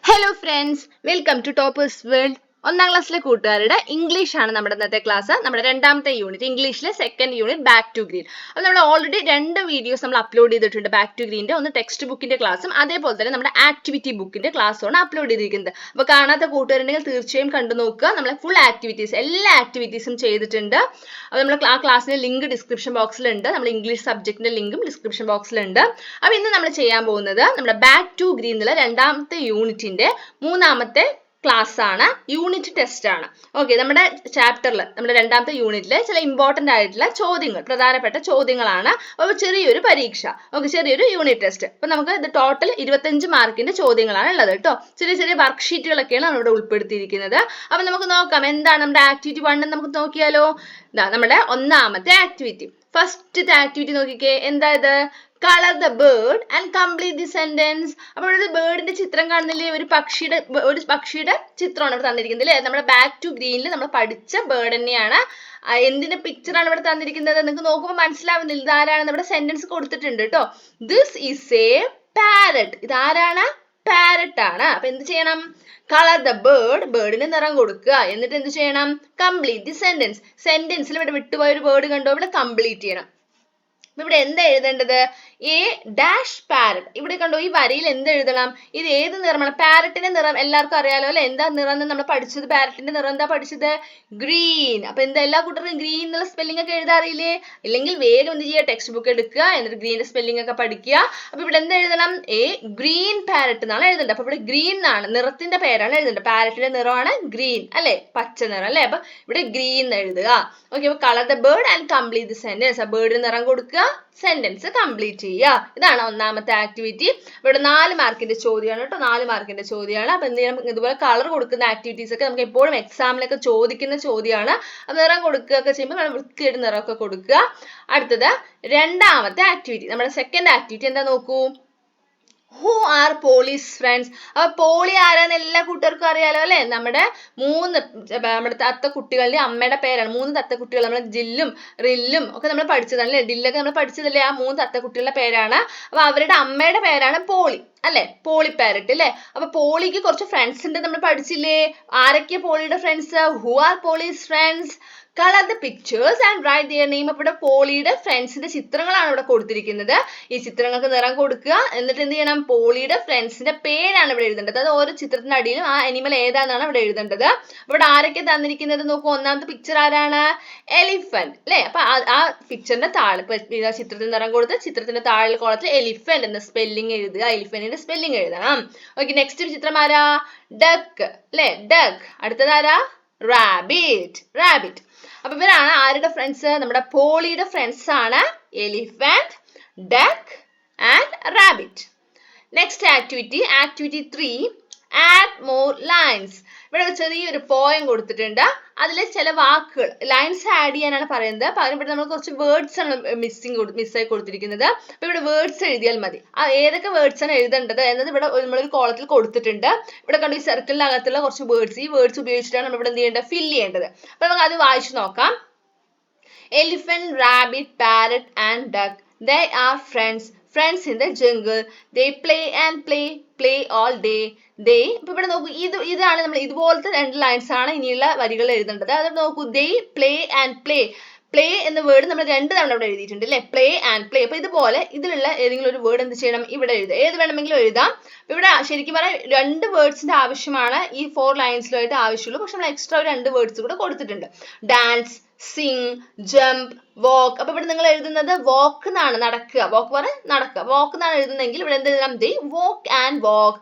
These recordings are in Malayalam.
Hello friends, welcome to toppers world. ഒന്നാം ക്ലാസ്സിലെ കൂട്ടുകാരുടെ ഇംഗ്ലീഷ് ആണ് നമ്മുടെ ഇന്നത്തെ ക്ലാസ്. നമ്മുടെ രണ്ടാമത്തെ യൂണിറ്റ് ഇംഗ്ലീഷിലെ second unit back to green. അപ്പോൾ നമ്മൾ ഓൾറെഡി 2 വീഡിയോസ് നമ്മൾ അപ്ലോഡ് ചെയ്തിട്ടുണ്ട്. ബാക്ക് ടു ഗ്രീൻ്റെ ഒന്ന് ടെക്സ്റ്റ് ബുക്കിന്റെ ക്ലാസ്സും അതേപോലെ തന്നെ നമ്മുടെ ആക്ടിവിറ്റി ബുക്കിന്റെ ക്ലാസ്സുമാണ് അപ്ലോഡ് ചെയ്തിരിക്കുന്നത്. അപ്പോൾ കാണാത്ത കൂട്ടുകാരുണ്ടെങ്കിൽ തീർച്ചയായും കണ്ടു നോക്കുക. നമ്മളെ ഫുൾ ആക്ടിവിറ്റീസ് എല്ലാ ആക്ടിവിറ്റീസും ചെയ്തിട്ടുണ്ട്. അപ്പോൾ നമ്മൾ ആ ക്ലാസ്സിന്റെ ലിങ്ക് ഡിസ്ക്രിപ്ഷൻ ബോക്സിലുണ്ട്. നമ്മൾ ഇംഗ്ലീഷ് സബ്ജക്റ്റിന്റെ ലിങ്കും ഡിസ്ക്രിപ്ഷൻ ബോക്സിലുണ്ട്. അപ്പോൾ ഇന്ന് നമ്മൾ ചെയ്യാൻ പോകുന്നത് നമ്മുടെ ബാക്ക് ടു ഗ്രീൻ എന്നുള്ള രണ്ടാമത്തെ യൂണിറ്റിന്റെ മൂന്നാമത്തെ ക്ലാസ് ആണ്. യൂണിറ്റ് ടെസ്റ്റ് ആണ്. ഓക്കെ, നമ്മുടെ ചാപ്റ്ററിൽ നമ്മുടെ രണ്ടാമത്തെ യൂണിറ്റിലെ ചില ഇമ്പോർട്ടന്റ് ആയിട്ടുള്ള ചോദ്യങ്ങൾ, പ്രധാനപ്പെട്ട ചോദ്യങ്ങളാണ്. അപ്പോൾ ചെറിയൊരു പരീക്ഷ, ഓക്കെ, ചെറിയൊരു യൂണിറ്റ് ടെസ്റ്റ്. അപ്പൊ നമുക്ക് ഇത് ടോട്ടൽ 25 മാർക്കിന്റെ ചോദ്യങ്ങളാണ് ഉള്ളത് കേട്ടോ. ചെറിയ ചെറിയ വർക്ക്ഷീറ്റുകളൊക്കെയാണ് നമ്മളിവിടെ ഉൾപ്പെടുത്തിയിരിക്കുന്നത്. അപ്പൊ നമുക്ക് നോക്കാം എന്താണ് നമ്മുടെ ആക്ടിവിറ്റി 1 എന്ന് നമുക്ക് നോക്കിയാലോ. ഇതാ നമ്മുടെ ഒന്നാമത്തെ ആക്ടിവിറ്റി. ഫസ്റ്റത്തെ ആക്ടിവിറ്റി നോക്കിക്കേ, എന്താ ഇത്? Colour the bird and complete the sentence. അപ്പോൾ ഇവിടെ ബേർഡിന്റെ ചിത്രം കാണുന്നില്ലേ? ഒരു പക്ഷിയുടെ ചിത്രമാണ് ഇവിടെ തന്നിരിക്കുന്നത് അല്ലേ? നമ്മുടെ ബാക്ക് ടു ഗ്രീനിൽ നമ്മൾ പഠിച്ച ബേർഡ് തന്നെയാണ്. എന്തിന്റെ പിക്ചറാണ് ഇവിടെ തന്നിരിക്കുന്നത്? നിങ്ങൾക്ക് നോക്കുമ്പോൾ മനസ്സിലാവുന്നില്ല ഇതാരാണ്? നമ്മുടെ സെന്റൻസ് കൊടുത്തിട്ടുണ്ട് കേട്ടോ. This is A parrot. ഇതാരാണ്? പാരറ്റ് ആണ്. അപ്പൊ എന്ത് ചെയ്യണം? കളർ ദ ബേർഡ്, ബേർഡിന് നിറം കൊടുക്കുക. എന്നിട്ട് എന്ത് ചെയ്യണം? Complete the sentence. സെന്റൻസിൽ ഇവിടെ വിട്ടുപോയ ഒരു വേർഡ് കണ്ടോ? ഇവിടെ കംപ്ലീറ്റ് ചെയ്യണം. ഇവിടെ എന്താ എഴുതേണ്ടത്? A dash parrot. ഇവിടെ കണ്ടോ ഈ വരിയിൽ എന്ത് എഴുതണം? ഇത് ഏത് നിറമാണ്? പാരറ്റിന്റെ നിറം എല്ലാവർക്കും അറിയാലോ അല്ലെ? എന്താ നിറം എന്ന് നമ്മൾ പഠിച്ചത്? പാരറ്റിന്റെ നിറം എന്താ പഠിച്ചത്? ഗ്രീൻ. അപ്പൊ എന്താ എല്ലാ കൂട്ടർക്കും ഗ്രീൻ എന്നുള്ള സ്പെല്ലിംഗ് ഒക്കെ എഴുതാറിയില്ലേ? ഇല്ലെങ്കിൽ വേഗം എന്ത് ചെയ്യുക? ടെക്സ്റ്റ് ബുക്ക് എടുക്കുക, എന്നിട്ട് ഗ്രീനിന്റെ സ്പെല്ലിംഗ് ഒക്കെ പഠിക്കുക. അപ്പൊ ഇവിടെ എന്താ എഴുതണം? എ ഗ്രീൻ പാരറ്റ് എന്നാണ് എഴുതേണ്ടത്. അപ്പൊ ഇവിടെ ഗ്രീൻ എന്നാണ് നിറത്തിന്റെ പേരാണ് എഴുതേണ്ടത്. പാരറ്റിന്റെ നിറമാണ് ഗ്രീൻ അല്ലെ? പച്ച നിറം അല്ലെ? അപ്പൊ ഇവിടെ ഗ്രീൻ എന്ന് എഴുതുക. ഓക്കെ, അപ്പൊ colour the bird and complete the sentence. ആ ബേർഡിന് നിറം കൊടുക്കുക, സെന്റൻസ് കംപ്ലീറ്റ് ചെയ്യുക. ഇതാണ് ഒന്നാമത്തെ ആക്ടിവിറ്റി. ഇവിടെ 4 മാർക്കിന്റെ ചോദ്യമാണ് കേട്ടോ. 4 മാർക്കിന്റെ ചോദ്യമാണ്. അപ്പൊ എന്ത് ചെയ്യണം? ഇതുപോലെ കളർ കൊടുക്കുന്ന ആക്ടിവിറ്റീസ് ഒക്കെ നമുക്ക് എപ്പോഴും എക്സാമിലൊക്കെ ചോദിക്കുന്ന ചോദ്യമാണ്. അപ്പൊ നിറം കൊടുക്കുകയൊക്കെ ചെയ്യുമ്പോൾ വൃത്തിയായിട്ട് നിറമൊക്കെ കൊടുക്കുക. അടുത്തത് രണ്ടാമത്തെ ആക്ടിവിറ്റി, നമ്മുടെ സെക്കൻഡ് ആക്ടിവിറ്റി എന്താ നോക്കൂ. Who are Polly's friends. അപ്പൊ പോളി ആരാന്ന് എല്ലാ കൂട്ടുകാർക്കും അറിയാലോ അല്ലെ? നമ്മുടെ തത്ത കുട്ടികളുടെ അമ്മയുടെ പേരാണ്. 3 തത്ത കുട്ടികൾ, നമ്മുടെ ജില്ലും റില്ലും ഒക്കെ നമ്മൾ പഠിച്ചതാണ് അല്ലെ? ഡില്ലൊക്കെ നമ്മൾ പഠിച്ചതല്ലേ? ആ 3 തത്ത കുട്ടികളുടെ പേരാണ്. അപ്പൊ അവരുടെ അമ്മയുടെ പേരാണ് പോളി അല്ലെ? പോളി പാരറ്റ് അല്ലെ? അപ്പൊ പോളിക്ക് കുറച്ച് ഫ്രണ്ട്സ് ഉണ്ട്, നമ്മൾ പഠിച്ചില്ലേ? ആരൊക്കെയാ പോളിയുടെ friends? Who are Polly's friends? Colour the pictures and write their name. അപ്പൊ ഇവിടെ പോളിയുടെ ഫ്രണ്ട്സിന്റെ ചിത്രങ്ങളാണ് ഇവിടെ കൊടുത്തിരിക്കുന്നത്. ഈ ചിത്രങ്ങൾക്ക് നിറം കൊടുക്കുക. എന്നിട്ട് എന്ത് ചെയ്യണം? പോളിയുടെ ഫ്രണ്ട്സിന്റെ പേരാണ് ഇവിടെ എഴുതേണ്ടത്. അത് ഓരോ ചിത്രത്തിന്റെ അടിയിലും ആ അനിമൽ ഏതാണെന്നാണ് ഇവിടെ എഴുതേണ്ടത്. ഇവിടെ ആരൊക്കെ തന്നിരിക്കുന്നത് നോക്കൂ. ഒന്നാമത്തെ പിക്ചർ ആരാണ്? എലിഫന്റ് അല്ലെ? അപ്പൊ ആ പിക്ചറിന്റെ താഴെ ചിത്രത്തിന് നിറം കൊടുത്ത് ചിത്രത്തിന്റെ താഴെ കോളത്തിൽ എലിഫന്റ് എന്ന സ്പെല്ലിംഗ് എഴുതുക. എലിഫന്റിന്റെ സ്പെല്ലിംഗ് എഴുതണം. ഓക്കെ, നെക്സ്റ്റ് ചിത്രം ആരാ? ഡക്ക് അല്ലെ? ഡക്ക്. അടുത്തതാരാ? റാബിറ്റ്. അപ്പൊ ഇവരാണ് ആരുടെ ഫ്രണ്ട്സ്? നമ്മുടെ പോളിയുടെ ഫ്രണ്ട്സ് ആണ് elephant, duck and rabbit. Next activity 3, add more lines. ഇവിടെ ചെറിയൊരു പോയം കൊടുത്തിട്ടുണ്ട്. അതിൽ ചില വാക്കുകൾ ലൈൻസ് ആഡ് ചെയ്യാനാണ് പറയുന്നത്. പകരം ഇവിടെ നമ്മൾ കുറച്ച് വേർഡ്സ് ആണ് മിസ്സായി കൊടുത്തിരിക്കുന്നത്. അപ്പൊ ഇവിടെ വേർഡ്സ് എഴുതിയാൽ മതി. ഏതൊക്കെ വേർഡ്സ് ആണ് എഴുതേണ്ടത് എന്നത് ഇവിടെ നമ്മളൊരു കോളത്തിൽ കൊടുത്തിട്ടുണ്ട്. ഇവിടെ കണ്ടു ഈ സർക്കിളിനകത്തുള്ള കുറച്ച് വേർഡ്സ്, ഈ വേർഡ്സ് ഉപയോഗിച്ചിട്ടാണ് നമ്മൾ ഇവിടെ എന്ത് ചെയ്യേണ്ടത്? ഫില്ല് ചെയ്യേണ്ടത്. അപ്പൊ നമുക്ക് അത് വായിച്ചു നോക്കാം. Elephant, rabbit, parrot and duck, they are friends in the jungle. They play and play all day. ഇപ്പൊ ഇവിടെ നോക്കൂ, ഇതാണ് നമ്മൾ ഇതുപോലത്തെ 2 ലൈൻസ് ആണ് ഇനിയുള്ള വരികൾ എഴുതേണ്ടത്. അത് നോക്കൂ, they play and play എന്ന വേർഡ് നമ്മൾ 2 തവണ ഇവിടെ എഴുതിയിട്ടുണ്ട് അല്ലെ? Play and play. അപ്പൊ ഇതുപോലെ ഇതിലുള്ള ഏതെങ്കിലും ഒരു വേർഡ് എന്ത് ചെയ്യണം? ഇവിടെ എഴുതുക. ഏത് വേണമെങ്കിലും എഴുതാം. ഇവിടെ ശരിക്കും പറഞ്ഞാൽ 2 വേർഡ്സിന്റെ ആവശ്യമാണ് ഈ 4 ലൈൻസിലായിട്ട് ആവശ്യമുള്ളൂ. പക്ഷെ നമ്മൾ എക്സ്ട്രാ 2 വേർഡ്സ് കൂടെ കൊടുത്തിട്ടുണ്ട്. ഡാൻസ്, സിങ്, ജംപ്, വാക്ക്. അപ്പൊ ഇവിടെ നിങ്ങൾ എഴുതുന്നത് വാക്ക് എന്നാണ്, നടക്കുക. വാക്ക് പറഞ്ഞാൽ നടക്കുക. വാക്ക് എന്നാണ് എഴുതുന്നതെങ്കിൽ ഇവിടെ എന്ത് എഴുതണം? ദേ വാക്ക് ആൻഡ്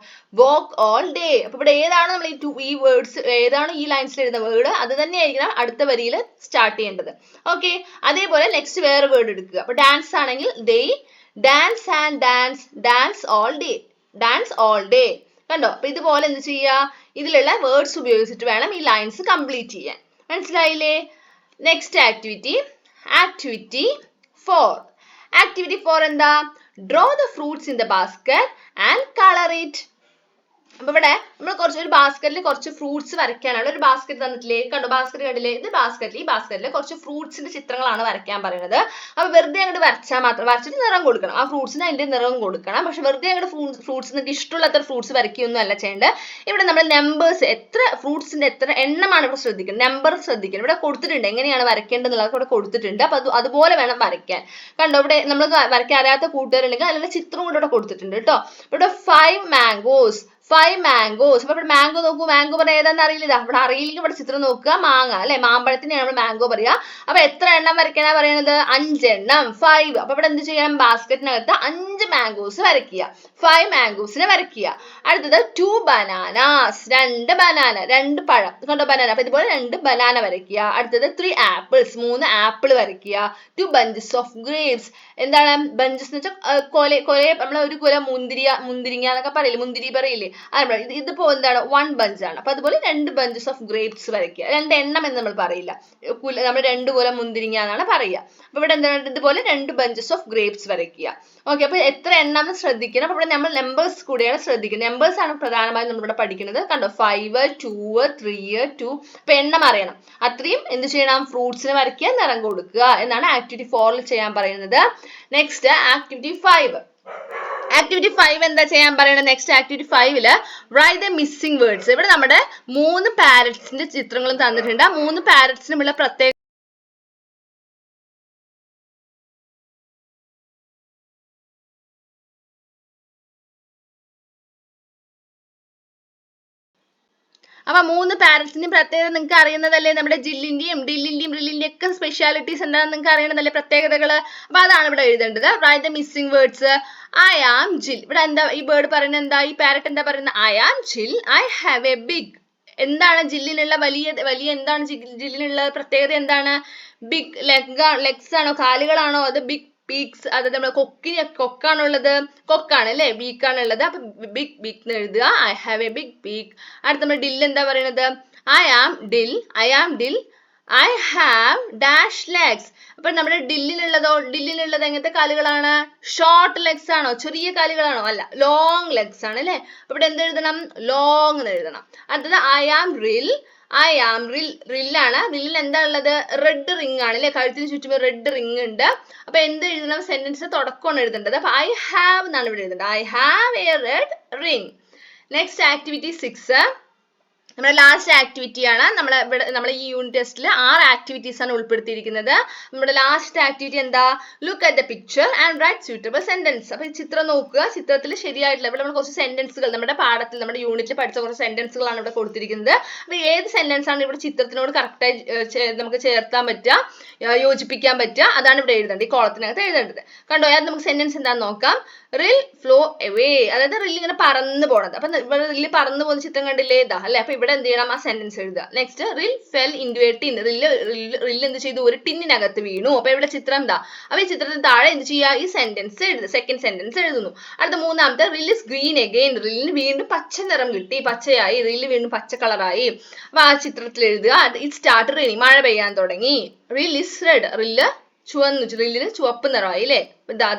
വാക്ക് ഓൾ ഡേ. അപ്പൊ ഇവിടെ ഏതാണ് നമ്മൾ ഈ വേർഡ്സ്, ഏതാണ് ഈ ലൈൻസിൽ എഴുതുന്ന വേർഡ്, അത് തന്നെയായിരിക്കണം അടുത്ത വരിയിൽ സ്റ്റാർട്ട് ചെയ്യേണ്ടത്. ഓക്കെ, അതേപോലെ നെക്സ്റ്റ് വേറെ വേർഡ് എടുക്കുക. അപ്പൊ ഡാൻസ് ആണെങ്കിൽ they dance and dance all day. കണ്ടോ? അപ്പൊ ഇതുപോലെ എന്ത് ചെയ്യുക? ഇതിലുള്ള വേർഡ്സ് ഉപയോഗിച്ചിട്ട് വേണം ഈ ലൈൻസ് കംപ്ലീറ്റ് ചെയ്യാൻ. മനസ്സിലായില്ലേ? Next activity 4. ആക്ടിവിറ്റി 4 എന്താ? Draw the fruits in the basket and colour it. അപ്പൊ ഇവിടെ നമ്മൾ ഒരു ബാസ്ക്കറ്റിൽ കുറച്ച് ഫ്രൂട്ട്സ് വരയ്ക്കാനാണ്. ഒരു ബാസ്ക്കറ്റ് തന്നിട്ടില്ലേ, കണ്ടോ ബാസ്ക്കറ്റ് കണ്ടില്ലേ, ഇത് ബാസ്ക്കറ്റിൽ, ഈ ബാസ്ക്കറ്റിൽ കുറച്ച് ഫ്രൂട്ട്സിന്റെ ചിത്രങ്ങളാണ് വരയ്ക്കാൻ പറയുന്നത്. അപ്പൊ വെറുതെ അങ്ങോട്ട് വരച്ചാൽ മാത്രം, വരച്ചിട്ട് നിറം കൊടുക്കണം, ആ ഫ്രൂട്ട്സിന് അതിന്റെ നിറം കൊടുക്കണം. പക്ഷെ വെറുതെ അങ്ങോട്ട് ഫ്രൂട്ട്സ് നിങ്ങൾക്ക് ഇഷ്ടമുള്ളത്ര ഫ്രൂട്ട്സ് വരയ്ക്കുകയൊന്നും അല്ല ചെയ്യേണ്ടത്. ഇവിടെ നമ്മൾ നമ്പേഴ്സ്, എത്ര ഫ്രൂട്ട്സിന്റെ എത്ര എണ്ണമാണ് ഇവിടെ ശ്രദ്ധിക്കുന്നത്, നമ്പർ ശ്രദ്ധിക്കണം. ഇവിടെ കൊടുത്തിട്ടുണ്ട് എങ്ങനെയാണ് വരയ്ക്കേണ്ടതെന്നുള്ളത് ഇവിടെ കൊടുത്തിട്ടുണ്ട്. അപ്പൊ അതുപോലെ വേണം വരയ്ക്കാൻ. കണ്ടോ ഇവിടെ നമ്മൾ വരയ്ക്കാൻ അറിയാത്ത കൂട്ടുകാരുണ്ടെങ്കിൽ അതിലുള്ള ചിത്രം കൂടെ ഇവിടെ കൊടുത്തിട്ടുണ്ട് കേട്ടോ. ഇവിടെ 5 മാംഗോസ്, 5 മാംഗോസ്. അപ്പൊ ഇവിടെ മാംഗോ നോക്കൂ, മാംഗോ പറയാ ഏതാണെന്ന് അറിയില്ല, ഇവിടെ അറിയില്ലെങ്കിൽ ഇവിടെ ചിത്രം നോക്കുക, മാങ്ങ അല്ലെ, മാമ്പഴത്തിനെയാണ് നമ്മൾ മാംഗോ പറയാ. അപ്പൊ എത്ര എണ്ണം വരയ്ക്കാനാ പറയുന്നത്, 5 എണ്ണം, 5. അപ്പൊ ഇവിടെ എന്ത് ചെയ്യണം, ബാസ്ക്കറ്റിനകത്ത് 5 മാംഗോസ് വരയ്ക്കുക, 5 മാംഗോസിനെ വരയ്ക്കുക. അടുത്തത് 2 ബനാനാസ്, 2 ബനാന, 2 പഴം, കണ്ടോ ബനാന. അപ്പൊ ഇതുപോലെ 2 ബനാന വരയ്ക്കുക. അടുത്തത് 3 ആപ്പിൾസ്, 3 ആപ്പിൾ വരയ്ക്കുക. 2 ബഞ്ചസ് ഓഫ് ഗ്രേപ്സ്, എന്താണ് ബഞ്ചസ് എന്ന് വെച്ചാൽ നമ്മളെ ഒരു കുല മുന്തിരിങ്ങ എന്നൊക്കെ പറയില്ലേ, മുന്തിരി പറയില്ലേ, ഇതിപ്പോ എന്താണ് 1 ബഞ്ച് ആണ്. അപ്പൊ അതുപോലെ 2 ബഞ്ചസ് ഓഫ് ഗ്രേപ്സ് വരയ്ക്കുക. 2 എണ്ണം എന്ന് നമ്മൾ പറയില്ല, നമ്മൾ 2 കുല മുന്തിരിങ്ങ എന്നാണ് പറയുക. അപ്പൊ ഇവിടെ എന്താണ് ഇതുപോലെ 2 ബഞ്ചസ് ഓഫ് ഗ്രേപ്സ് വരയ്ക്കുക. ഓക്കെ, അപ്പൊ എത്ര എണ്ണം ശ്രദ്ധിക്കണം. അപ്പൊ ഇവിടെ നമ്മൾ നമ്പേഴ്സ് കൂടെയാണ് ശ്രദ്ധിക്കുന്നത്. നമ്പേഴ്സ് ആണ് പ്രധാനമായും നമ്മളിവിടെ പഠിക്കുന്നത്. കണ്ടോ 5, 2, 3, 2. അപ്പൊ എണ്ണം അറിയണം. അത്രയും എന്ത് ചെയ്യണം, ഫ്രൂട്ട്സിന് വരയ്ക്കുക, നിറം കൊടുക്കുക എന്നാണ് ആക്ടിവിറ്റി 4 ചെയ്യാൻ പറയുന്നത്. Next activity 5. ആക്ടിവിറ്റി 5 എന്താ ചെയ്യാൻ പറയുന്നത്, next activity 5 right the missing words. ഇവിടെ നമ്മുടെ 3 പാരറ്റ്സിന്റെ ചിത്രങ്ങളും തന്നിട്ടുണ്ട്. ആ 3 പാരറ്റ്സിനുമുള്ള പ്രത്യേക അപ്പൊ 3 പാരറ്റ്സിന്റെയും പ്രത്യേകത നിങ്ങൾക്ക് അറിയുന്നതല്ലേ, നമ്മുടെ ജില്ലിന്റെയും ഡില്ലിന്റെയും റില്ലിന്റെയും ഒക്കെ സ്പെഷ്യാലിറ്റീസ് എന്താണെന്ന് നിങ്ങൾക്ക് അറിയണതല്ലേ, പ്രത്യേകതകള്. അപ്പൊ അതാണ് ഇവിടെ എഴുതേണ്ടത്. Write the missing words. I am Jill. ഇവിടെ എന്താ ഈ ബേർഡ് പറയുന്നത്, എന്താ ഈ പാരറ്റ് എന്താ പറയുന്നത്, I am Jal, I have a big. എന്താണ് ജില്ലിനുള്ള വലിയ എന്താണ് ജില്ലിനുള്ള പ്രത്യേകത, എന്താണ് ബിഗ് ലെഗ്സ് ആണോ, കാലുകളാണോ, അത് ബിഗ് ബീക്സ്, അതായത് നമ്മുടെ കൊക്കാണുള്ളത്, കൊക്കാണ് അല്ലെ, ബീക്കാണ് ഉള്ളത്. അപ്പൊ ബിഗ് എന്ന് എഴുതുക, I have a big beak. അടുത്ത നമ്മുടെ ഡിൽ എന്താ പറയുന്നത്, I am Dill, I have dash legs. അപ്പൊ നമ്മുടെ ഡില്ലിനുള്ളത് എങ്ങനത്തെ കാലുകളാണ്, ഷോർട്ട് ലെഗ്സ് ആണോ, ചെറിയ കാലുകളാണോ, അല്ല ലോങ് ലെഗ്സ് ആണ് അല്ലെ. അപ്പൊ ഇവിടെ എന്ത് എഴുതണം, ലോങ് എന്ന് എഴുതണം. അടുത്തത് ഐ ആം റില്ലാണ്. റില്ലിൽ എന്താ ഉള്ളത്, റെഡ് റിംഗ് ആണ് അല്ലെ, കഴുത്തിന് ചുറ്റും റെഡ് റിംഗ് ഉണ്ട്. അപ്പൊ എന്ത് എഴുതണം, സെന്റൻസ് തുടക്കമാണ് എഴുതേണ്ടത്. അപ്പൊ ഐ ഹാവ് എന്നാണ് ഇവിടെ എഴുതേണ്ടത്, I have A red ring. Next activity 6. നമ്മുടെ ലാസ്റ്റ് ആക്ടിവിറ്റി ആണ്. നമ്മളെ ഈ യൂണിറ്റ് ടെസ്റ്റിൽ 6 ആക്ടിവിറ്റീസ് ആണ് ഉൾപ്പെടുത്തിയിരിക്കുന്നത്. നമ്മുടെ ലാസ്റ്റ് ആക്ടിവിറ്റി എന്താ, look at the picture and write suitable sentence. അപ്പൊ ഈ ചിത്രം നോക്കുക, ചിത്രത്തിൽ ശരിയായിട്ടുള്ള ഇവിടെ നമ്മൾ കുറച്ച് സെന്റൻസുകൾ നമ്മുടെ പാഠത്തിൽ നമ്മുടെ യൂണിറ്റിൽ പഠിച്ച കുറച്ച് സെന്റൻസുകളാണ് ഇവിടെ കൊടുത്തിരിക്കുന്നത്. അപ്പൊ ഏത് സെന്റൻസ് ആണ് ഇവിടെ ചിത്രത്തിനോട് കറക്റ്റായി നമുക്ക് ചേർത്താൻ പറ്റുക, യോജിപ്പിക്കാൻ പറ്റുക, അതാണ് ഇവിടെ എഴുതേണ്ടത്, ഈ കോളത്തിനകത്ത് എഴുതേണ്ടത്. കണ്ടോ, അത് നമുക്ക് സെന്റൻസ് എന്താണെന്ന് നോക്കാം. റിൽ ഫ്ലോ എവേ, അതായത് റിൽ ഇങ്ങനെ പറന്ന് പോണത്. അപ്പൊ ഇവിടെ റില്ല് പറന്ന് പോകുന്ന ചിത്രം കണ്ടില്ലേ, ഇതാ അല്ലെ. അപ്പൊ ഇവിടെ എന്ത് ചെയ്യണം, ആ സെന്റൻസ് എഴുതുക. നെക്സ്റ്റ് റിൽ ഫെൽ ഇൻടു എ ടിൻ. റിൽ എന്ത് ചെയ്തു, ഒരു ടിന്നിനകത്ത് വീണു. അപ്പൊ ഇവിടെ ചിത്രം എന്താ, അപ്പൊ ഈ ചിത്രത്തിന് താഴെ എന്ത് ചെയ്യുക, ഈ സെന്റൻസ് എഴുതുക, സെക്കൻഡ് സെന്റൻസ് എഴുതുന്നു. അടുത്ത മൂന്നാമത്തെ റിൽ ഇസ് ഗ്രീൻ അഗെയിൻ. റില്ലിന് വീണ്ടും പച്ച നിറം കിട്ടി, പച്ചയായി, റില്ല് വീണ്ടും പച്ച കളറായി. അപ്പൊ ആ ചിത്രത്തിൽ എഴുതുക, ഇറ്റ് സ്റ്റാർട്ട് റെയിനി, മഴ പെയ്യാൻ തുടങ്ങി. റിൽ ഇസ് റെഡ്, റില്ല് റില്ലിന് ചുവപ്പ് നിറമായി അല്ലെ.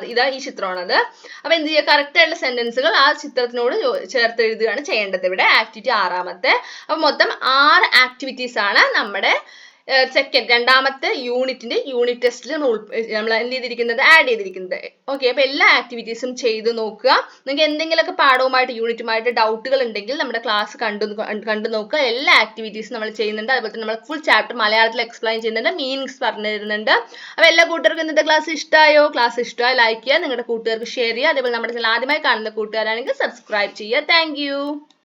ഇതാ ഈ ചിത്രമാണത്. അപ്പൊ എന്ത് ചെയ്യുക, കറക്റ്റ് ആയിട്ടുള്ള സെന്റൻസുകൾ ആ ചിത്രത്തിനോട് ചേർത്ത് എഴുതുകയാണ് ചെയ്യേണ്ടത് ഇവിടെ ആക്ടിവിറ്റി 6. അപ്പൊ മൊത്തം 6 ആക്ടിവിറ്റീസ് ആണ് നമ്മുടെ രണ്ടാമത്തെ യൂണിറ്റ് ടെസ്റ്റിൽ നമ്മൾ എന്ത് ചെയ്തിരിക്കുന്നത്, ആഡ് ചെയ്തിരിക്കുന്നത്. ഓക്കെ, അപ്പൊ എല്ലാ ആക്ടിവിറ്റീസും ചെയ്ത് നോക്കുക. നിങ്ങൾക്ക് എന്തെങ്കിലുമൊക്കെ പാഠവുമായിട്ട് യൂണിറ്റുമായിട്ട് ഡൗട്ടുകൾ ഉണ്ടെങ്കിൽ നമ്മുടെ ക്ലാസ് കണ്ടു നോക്കുക. എല്ലാ ആക്ടിവിറ്റീസും നമ്മൾ ചെയ്യുന്നുണ്ട്. അതുപോലെ തന്നെ നമ്മൾ ഫുൾ ചാപ്റ്റർ മലയാളത്തിൽ എക്സ്പ്ലെയിൻ ചെയ്യുന്നുണ്ട്, മീനിങ്സ് പറഞ്ഞു തരുന്നുണ്ട്. അപ്പൊ എല്ലാ കൂട്ടുകാർക്കും ഇന്നത്തെ ക്ലാസ് ഇഷ്ടമായോ, ലൈക്ക് ചെയ്യുക, നിങ്ങളുടെ കൂട്ടുകാർക്ക് ഷെയർ ചെയ്യുക. അതേപോലെ നമ്മുടെ ചാനൽ ആദ്യമായി കാണുന്ന കൂട്ടുകാരാണെങ്കിൽ സബ്സ്ക്രൈബ് ചെയ്യുക. താങ്ക്